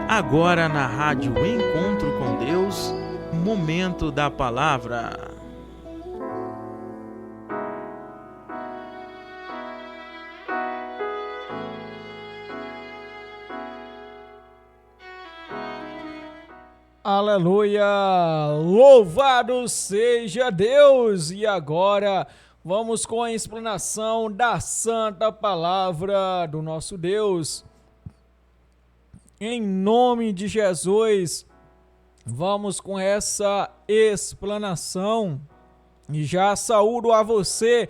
Agora na Rádio Encontro com Deus, Momento da Palavra. Aleluia! Louvado seja Deus! E agora vamos com a explanação da Santa Palavra do nosso Deus. Em nome de Jesus, vamos com essa explanação. E já saúdo a você,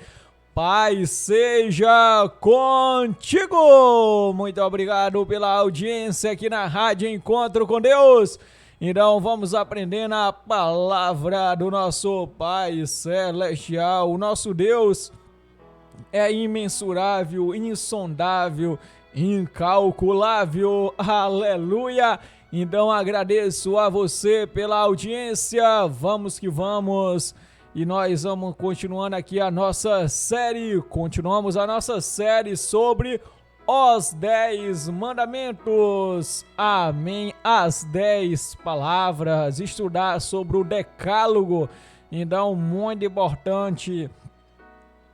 Pai seja contigo! Muito obrigado pela audiência aqui na Rádio Encontro com Deus. Então vamos aprender na palavra do nosso Pai Celestial. O nosso Deus é imensurável, insondável, incalculável. Aleluia! Então agradeço a você pela audiência. Vamos que vamos. E nós vamos continuando aqui a nossa série. Continuamos a nossa série sobre os 10 mandamentos. Amém. As 10 palavras. Estudar sobre o decálogo. Então, muito importante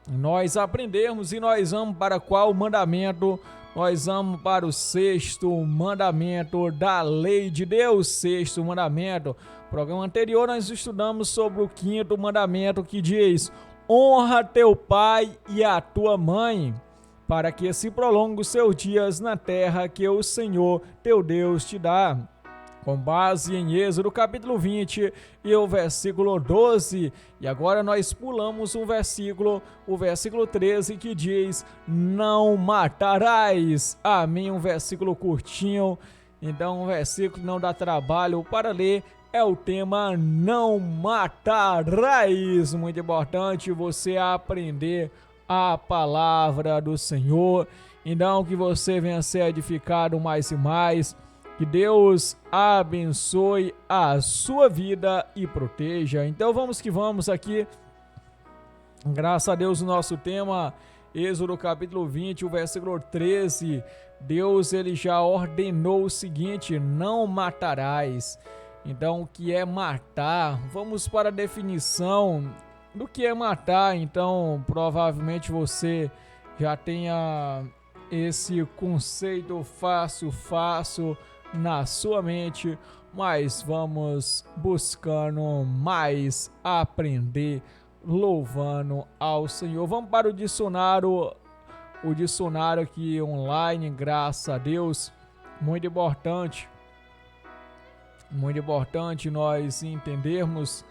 nós aprendermos. E nós vamos para qual mandamento? Nós vamos para o 6º mandamento da lei de Deus. 6º mandamento. No programa anterior nós estudamos sobre o 5º mandamento, que diz: honra teu pai e a tua mãe, para que se prolongue os seus dias na terra que o Senhor teu Deus te dá. Com base em Êxodo capítulo 20 e o versículo 12. E agora nós pulamos o versículo 13, que diz: não matarás. Amém, um versículo curtinho. Então um versículo que não dá trabalho para ler. É o tema não matarás. Muito importante você aprender a palavra do Senhor. Então que você venha ser edificado mais e mais. Que Deus abençoe a sua vida e proteja. Então vamos que vamos aqui. Graças a Deus, o nosso tema, Êxodo capítulo 20, o versículo 13. Deus, ele já ordenou o seguinte: não matarás. Então, o que é matar? Vamos para a definição do que é matar. Então, provavelmente você já tenha esse conceito fácil na sua mente, mas vamos buscando mais aprender, louvando ao Senhor. Vamos para o dicionário aqui online, graças a Deus. Muito importante nós entendermos,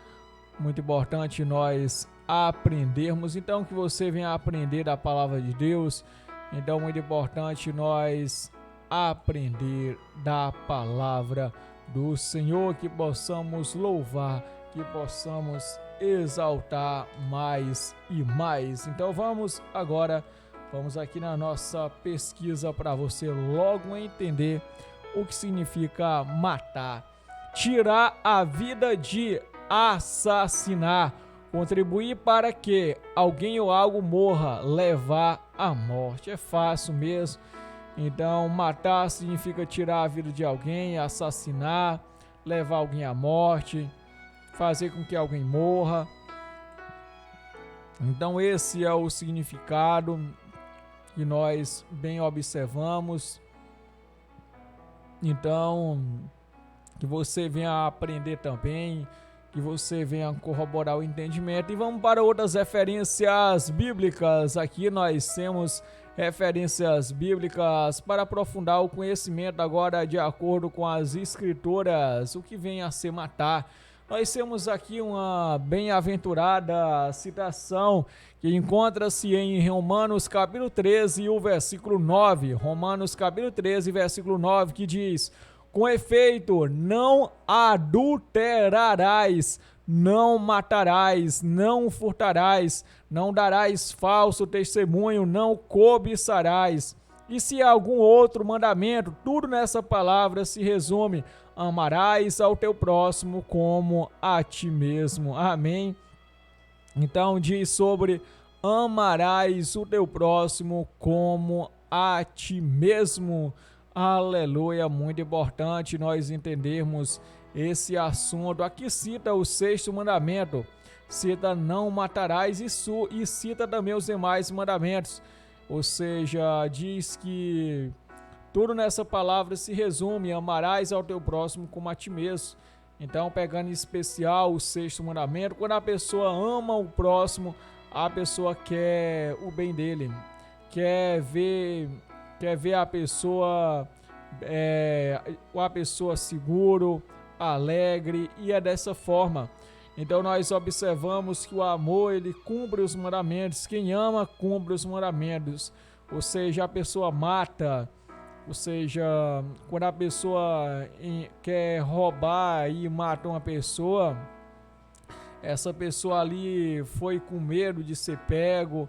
muito importante nós aprendermos. Então que você venha aprender da palavra de Deus. Então muito importante nós aprender da palavra do Senhor, que possamos louvar, que possamos exaltar mais e mais. Então vamos aqui na nossa pesquisa para você logo entender o que significa matar. Tirar a vida de assassinar, contribuir para que alguém ou algo morra, levar à morte. É fácil mesmo. Então, matar significa tirar a vida de alguém, assassinar, levar alguém à morte, fazer com que alguém morra. Então, esse é o significado que nós bem observamos. Então, que você venha aprender também, que você venha corroborar o entendimento. E vamos para outras referências bíblicas. Aqui nós temos referências bíblicas para aprofundar o conhecimento agora de acordo com as escrituras, o que vem a ser matar. Nós temos aqui uma bem-aventurada citação que encontra-se em Romanos capítulo 13 e o versículo 9. Romanos capítulo 13, versículo 9, que diz: com efeito, não adulterarás, não matarás, não furtarás, não darás falso testemunho, não cobiçarás. E se há algum outro mandamento, tudo nessa palavra se resume: amarás ao teu próximo como a ti mesmo. Amém. Então diz sobre amarás o teu próximo como a ti mesmo. Aleluia, muito importante nós entendermos esse assunto. Aqui cita o 6º mandamento, cita não matarás e cita também os demais mandamentos. Ou seja, diz que tudo nessa palavra se resume: amarás ao teu próximo como a ti mesmo. Então, pegando em especial o 6º mandamento, quando a pessoa ama o próximo, a pessoa quer o bem dele, quer ver a pessoa seguro, alegre, e é dessa forma. Então nós observamos que o amor, ele cumpre os mandamentos. Quem ama cumpre os mandamentos. Ou seja, a pessoa mata. Ou seja, quando a pessoa quer roubar e mata uma pessoa, essa pessoa ali foi com medo de ser pego,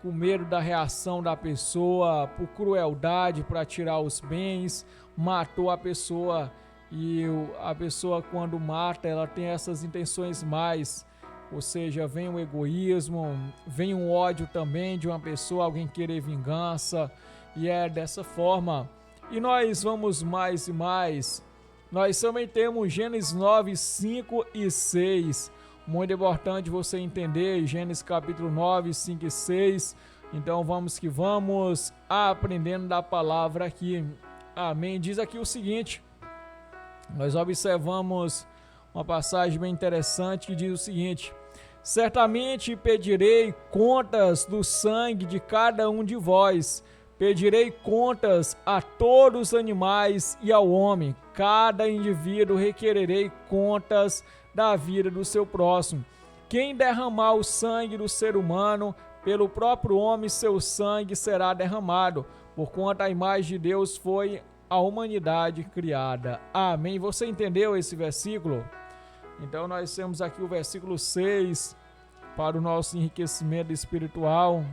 com medo da reação da pessoa, por crueldade, para tirar os bens, matou a pessoa. E a pessoa, quando mata, ela tem essas intenções mais, ou seja, vem o egoísmo, vem um ódio também de uma pessoa, alguém querer vingança, e é dessa forma. E nós vamos mais e mais. Nós também temos Gênesis 9, 5 e 6. Muito importante você entender Gênesis capítulo 9, 5 e 6. Então vamos que vamos aprendendo da palavra aqui. Amém. Diz aqui o seguinte: nós observamos uma passagem bem interessante que diz o seguinte: certamente pedirei contas do sangue de cada um de vós, pedirei contas a todos os animais e ao homem, cada indivíduo requererei contas da vida do seu próximo. Quem derramar o sangue do ser humano, pelo próprio homem seu sangue será derramado, porquanto a imagem de Deus foi a humanidade criada. Amém. Você entendeu esse versículo? Então nós temos aqui o versículo 6 para o nosso enriquecimento espiritual.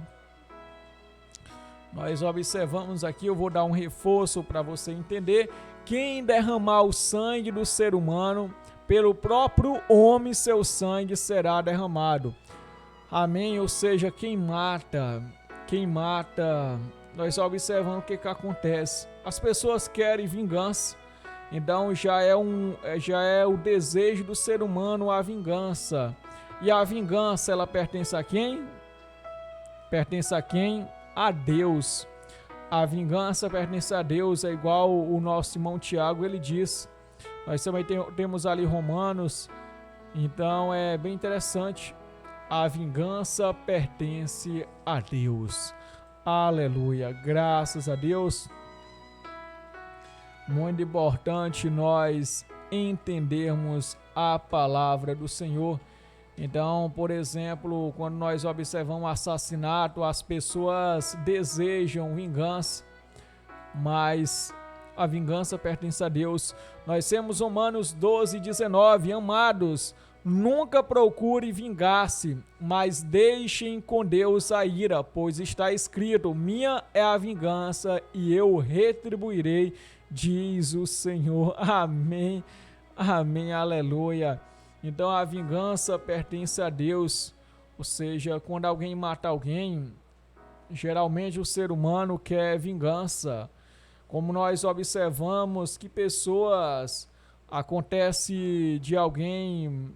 Nós observamos aqui, eu vou dar um reforço para você entender: quem derramar o sangue do ser humano, pelo próprio homem seu sangue será derramado. Amém. Ou seja, quem mata, nós observamos o que acontece. As pessoas querem vingança. Então já é o desejo do ser humano a vingança. E a vingança, ela pertence a quem? Pertence a quem? A Deus. A vingança pertence a Deus, é igual o nosso irmão Tiago, ele diz. Nós também temos ali Romanos. Então é bem interessante. A vingança pertence a Deus. Aleluia, graças a Deus. Muito importante nós entendermos a palavra do Senhor. Então, por exemplo, quando nós observamos assassinato, as pessoas desejam vingança, mas a vingança pertence a Deus. Nós temos Romanos 12, 19, amados, nunca procure vingar-se, mas deixem com Deus a ira, pois está escrito: minha é a vingança e eu retribuirei, diz o Senhor. Amém, amém, aleluia. Então a vingança pertence a Deus, ou seja, quando alguém mata alguém, geralmente o ser humano quer vingança. Como nós observamos que pessoas, acontece de alguém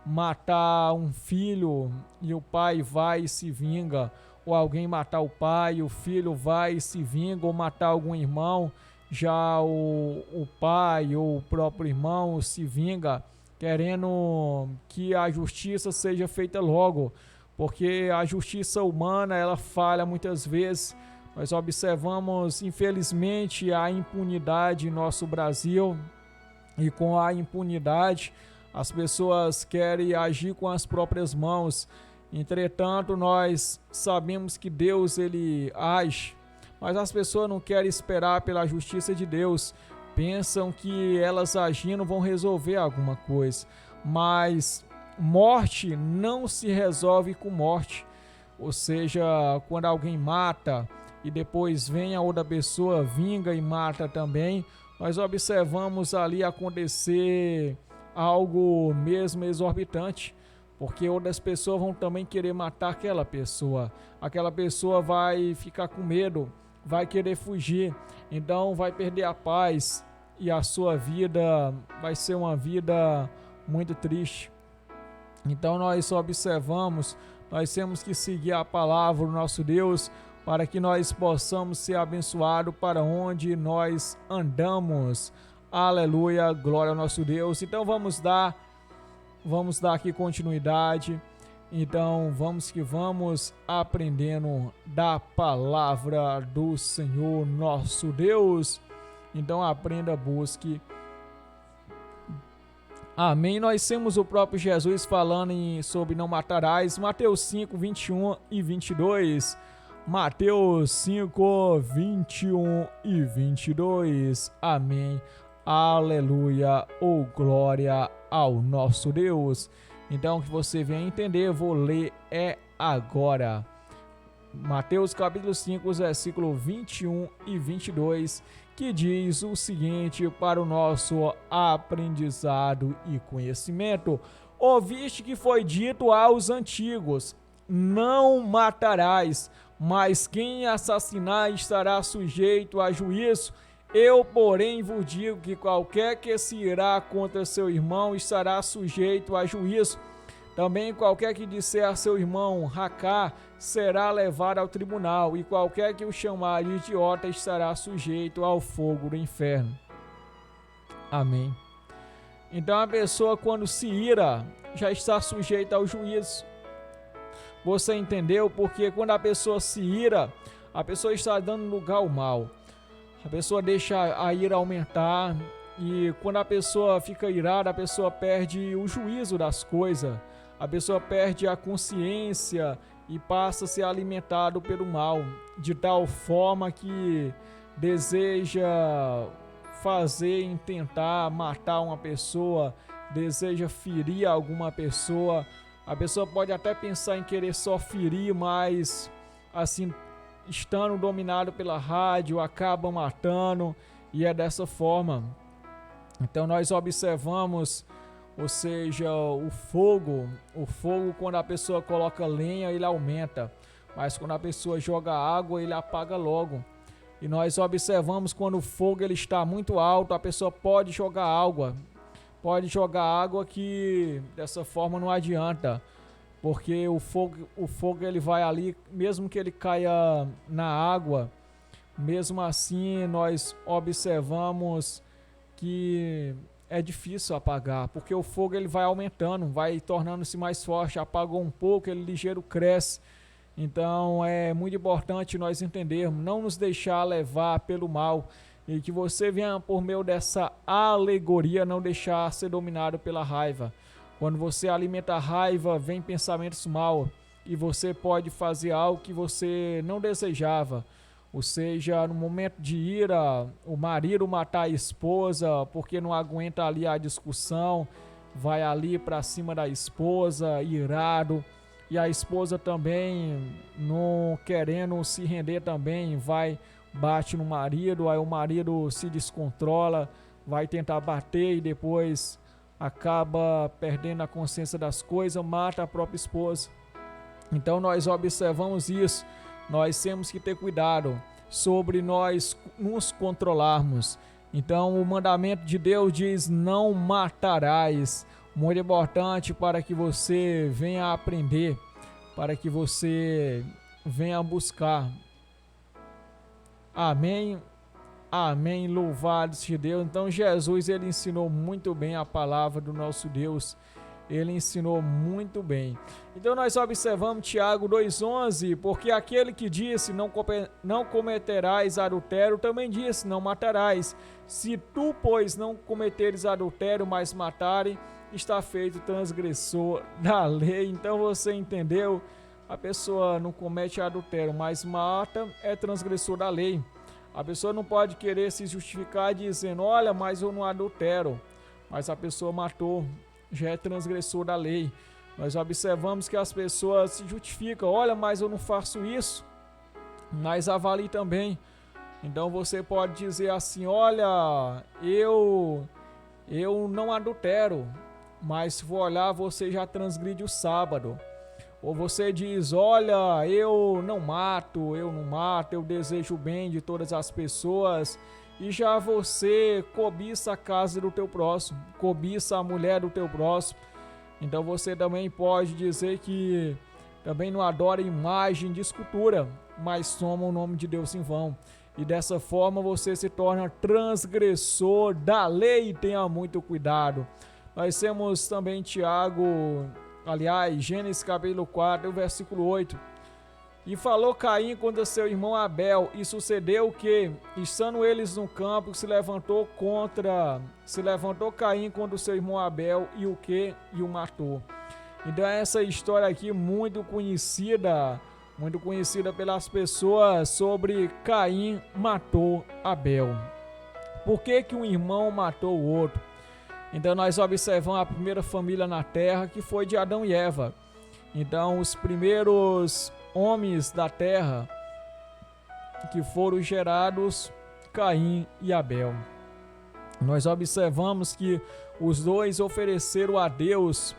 matar um filho e o pai vai e se vinga, ou alguém matar o pai, o filho vai e se vinga, ou matar algum irmão, já o pai ou o próprio irmão se vinga, querendo que a justiça seja feita logo, porque a justiça humana, ela falha muitas vezes. Nós observamos, infelizmente, a impunidade em nosso Brasil, e com a impunidade, as pessoas querem agir com as próprias mãos. Entretanto, nós sabemos que Deus, ele age, mas as pessoas não querem esperar pela justiça de Deus. Pensam que elas agindo vão resolver alguma coisa, mas morte não se resolve com morte. Ou seja, quando alguém mata e depois vem a outra pessoa, vinga e mata também, nós observamos ali acontecer algo mesmo exorbitante. porque outras pessoas vão também querer matar aquela pessoa vai ficar com medo, vai querer fugir, então vai perder a paz e a sua vida vai ser uma vida muito triste. Então nós observamos, nós temos que seguir a palavra do nosso Deus para que nós possamos ser abençoados para onde nós andamos. Aleluia, glória ao nosso Deus. Então vamos dar aqui continuidade. Então vamos que vamos aprendendo da palavra do Senhor nosso Deus. Então aprenda, busque. Amém. Nós temos o próprio Jesus falando sobre não matarás. Mateus 5, 21 e 22. Mateus 5, 21 e 22. Amém. Aleluia. Oh, glória ao nosso Deus. Então, que você venha entender, vou ler agora. Mateus capítulo 5, versículo 21 e 22, que diz o seguinte para o nosso aprendizado e conhecimento. Ouviste que foi dito aos antigos, não matarás, mas quem assassinar estará sujeito a juízo. Eu, porém, vos digo que qualquer que se irá contra seu irmão estará sujeito a juízo. Também qualquer que disser a seu irmão, racá, será levado ao tribunal, e qualquer que o chamar de idiota estará sujeito ao fogo do inferno. Amém. Então a pessoa, quando se ira, já está sujeita ao juízo. Você entendeu? Porque quando a pessoa se ira, a pessoa está dando lugar ao mal. A pessoa deixa a ira aumentar, e quando a pessoa fica irada, a pessoa perde o juízo das coisas. A pessoa perde a consciência e passa a ser alimentado pelo mal, de tal forma que deseja tentar matar uma pessoa, deseja ferir alguma pessoa. A pessoa pode até pensar em querer só ferir, mas assim, estando dominado pela rádio, acaba matando, e é dessa forma. Então nós observamos, ou seja, o fogo, quando a pessoa coloca lenha, ele aumenta, mas quando a pessoa joga água, ele apaga logo. E nós observamos quando o fogo ele está muito alto, a pessoa pode jogar água, que dessa forma não adianta, porque o fogo ele vai ali, mesmo que ele caia na água, mesmo assim nós observamos que é difícil apagar, porque o fogo ele vai aumentando, vai tornando-se mais forte, apagou um pouco, ele ligeiro cresce. Então é muito importante nós entendermos, não nos deixar levar pelo mal, e que você venha por meio dessa alegoria não deixar ser dominado pela raiva. Quando você alimenta a raiva, vem pensamentos maus, e você pode fazer algo que você não desejava. Ou seja, no momento de ira, o marido matar a esposa porque não aguenta ali a discussão, vai ali para cima da esposa, irado, e a esposa também, não querendo se render também, bate no marido, aí o marido se descontrola, vai tentar bater e depois acaba perdendo a consciência das coisas, mata a própria esposa. Então nós observamos isso. Nós temos que ter cuidado sobre nós nos controlarmos. Então o mandamento de Deus diz: não matarás. Muito importante para que você venha aprender, para que você venha buscar. Amém. Amém. Louvado seja Deus. Então Jesus ele ensinou muito bem a palavra do nosso Deus. Ele ensinou muito bem. Então nós observamos Tiago 2,11, porque aquele que disse não cometerás adultério, também disse não matarás. Se tu, pois, não cometeres adultério, mas matares, está feito transgressor da lei. Então você entendeu? A pessoa não comete adultério, mas mata, é transgressor da lei. A pessoa não pode querer se justificar dizendo: olha, mas eu não adultero, mas a pessoa matou, já é transgressor da lei. Nós observamos que as pessoas se justificam: olha, mas eu não faço isso, mas avalie também. Então você pode dizer assim: olha, eu não adultero, mas se for olhar, você já transgride o sábado. Ou você diz, olha, eu não mato, eu desejo o bem de todas as pessoas, e já você cobiça a casa do teu próximo, cobiça a mulher do teu próximo. Então você também pode dizer que também não adora imagem de escultura, mas toma o nome de Deus em vão. E dessa forma você se torna transgressor da lei. Tenha muito cuidado. Nós temos também Gênesis capítulo 4, versículo 8. E falou Caim contra seu irmão Abel, e sucedeu que, estando eles no campo, se levantou Caim contra o seu irmão Abel, e o matou. Então essa história aqui muito conhecida pelas pessoas sobre Caim matou Abel. Por que um irmão matou o outro? Então nós observamos a primeira família na terra, que foi de Adão e Eva. Então os primeiros homens da terra que foram gerados, Caim e Abel. Nós observamos que os dois ofereceram a Deus,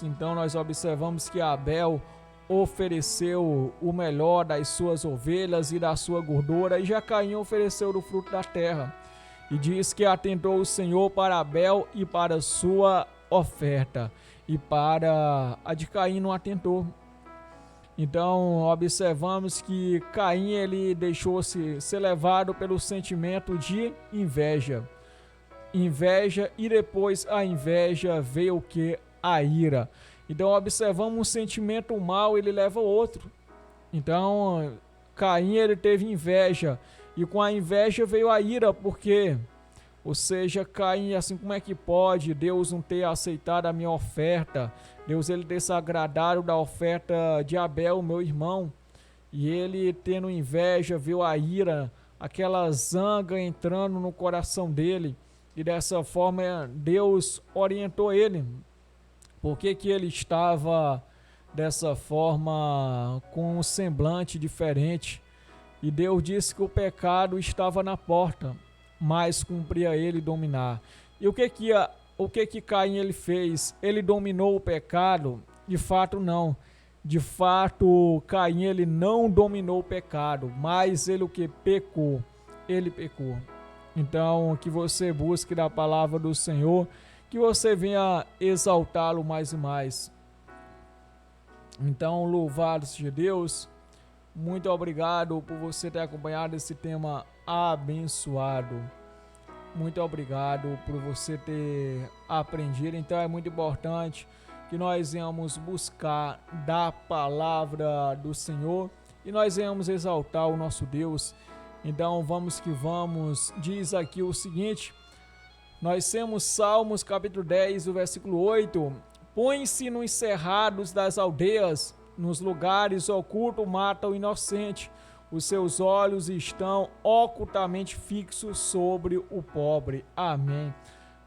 então nós observamos que Abel ofereceu o melhor das suas ovelhas e da sua gordura, e já Caim ofereceu do fruto da terra. E diz que atentou o Senhor para Abel e para sua oferta, e para a de Caim não atentou. Então observamos que Caim ele deixou-se ser levado pelo sentimento de inveja, e depois a inveja veio o que? A ira. Então observamos um sentimento mal, ele leva o outro. Então Caim ele teve inveja, e com a inveja veio a ira, porque, ou seja, Caim, assim, como é que pode Deus não ter aceitado a minha oferta? Deus ele ter se agradado da oferta de Abel, meu irmão, e ele tendo inveja, viu a ira, aquela zanga entrando no coração dele, e dessa forma Deus orientou ele. Por que ele estava dessa forma, com um semblante diferente? E Deus disse que o pecado estava na porta, mas cumpria ele dominar. E o que Caim ele fez? Ele dominou o pecado? De fato não. De fato, Caim ele não dominou o pecado, mas ele pecou? Ele pecou. Então, que você busque da palavra do Senhor, que você venha exaltá-lo mais e mais. Então, louvado seja Deus. Muito obrigado por você ter acompanhado esse tema abençoado. Muito obrigado por você ter aprendido. Então é muito importante que nós venhamos buscar da palavra do Senhor e nós venhamos exaltar o nosso Deus. Então vamos que vamos. Diz aqui o seguinte: nós temos Salmos capítulo 10, o versículo 8. Põe-se nos cerrados das aldeias, nos lugares ocultos mata o inocente. Os seus olhos estão ocultamente fixos sobre o pobre. Amém.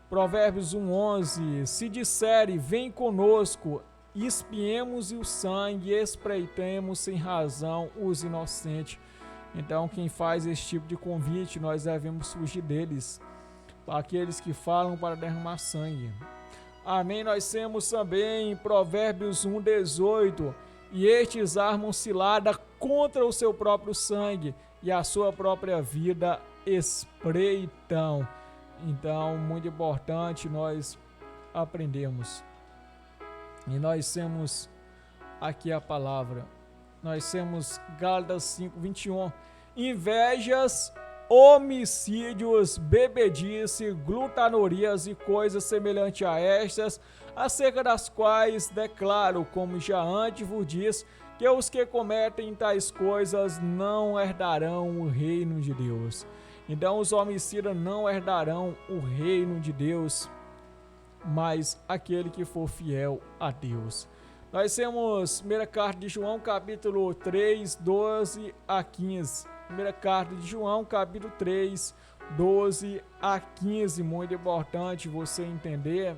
Provérbios 1:11. Se disserem, vem conosco, espiemos o sangue, espreitemos sem razão os inocentes. Então, quem faz esse tipo de convite, nós devemos fugir deles. Para aqueles que falam para derramar sangue. Amém. Nós temos também Provérbios 1:18. E estes armam cilada contra o seu próprio sangue, e a sua própria vida espreitam. Então, muito importante nós aprendermos. E nós temos aqui a palavra. Nós temos Gálatas 5:21. Invejas, homicídios, bebedice, glutonorias e coisas semelhantes a estas, acerca das quais declaro, como já antes vos disse, que os que cometem tais coisas não herdarão o reino de Deus. Então os homicidas não herdarão o reino de Deus, mas aquele que for fiel a Deus. Nós temos 1ª carta de João, capítulo 3, 12 a 15. 1ª carta de João, capítulo 3, 12 a 15. Muito importante você entender.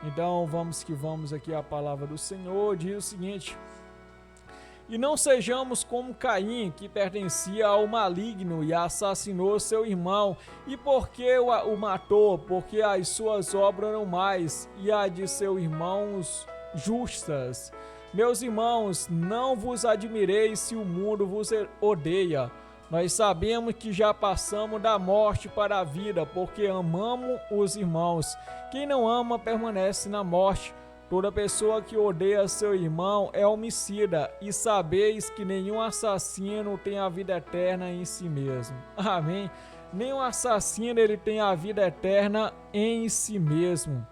Então vamos que vamos aqui, a palavra do Senhor diz o seguinte: E não sejamos como Caim, que pertencia ao maligno e assassinou seu irmão. E por que o matou? Porque as suas obras eram mais e a de seus irmãos justas. Meus irmãos, não vos admireis se o mundo vos odeia. Nós sabemos que já passamos da morte para a vida, porque amamos os irmãos. Quem não ama permanece na morte. Toda pessoa que odeia seu irmão é homicida, e sabeis que nenhum assassino tem a vida eterna em si mesmo. Amém? Nenhum assassino ele tem a vida eterna em si mesmo.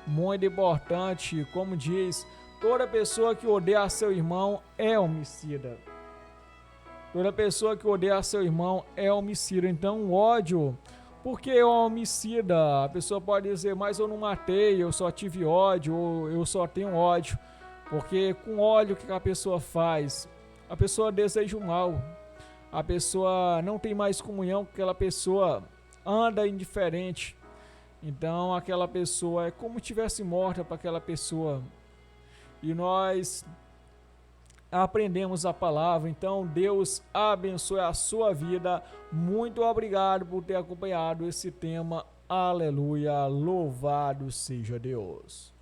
Muito importante, como diz, toda pessoa que odeia seu irmão é homicida. Toda pessoa que odeia seu irmão é homicida. Então, o ódio, porque é homicida? A pessoa pode dizer, mas eu não matei, eu só tive ódio, ou eu só tenho ódio. Porque com ódio, o que a pessoa faz? A pessoa deseja o mal. A pessoa não tem mais comunhão com aquela pessoa, anda indiferente. Então, aquela pessoa é como se tivesse morta para aquela pessoa. E nós aprendemos a palavra. Então Deus abençoe a sua vida. Muito obrigado por ter acompanhado esse tema. Aleluia, louvado seja Deus.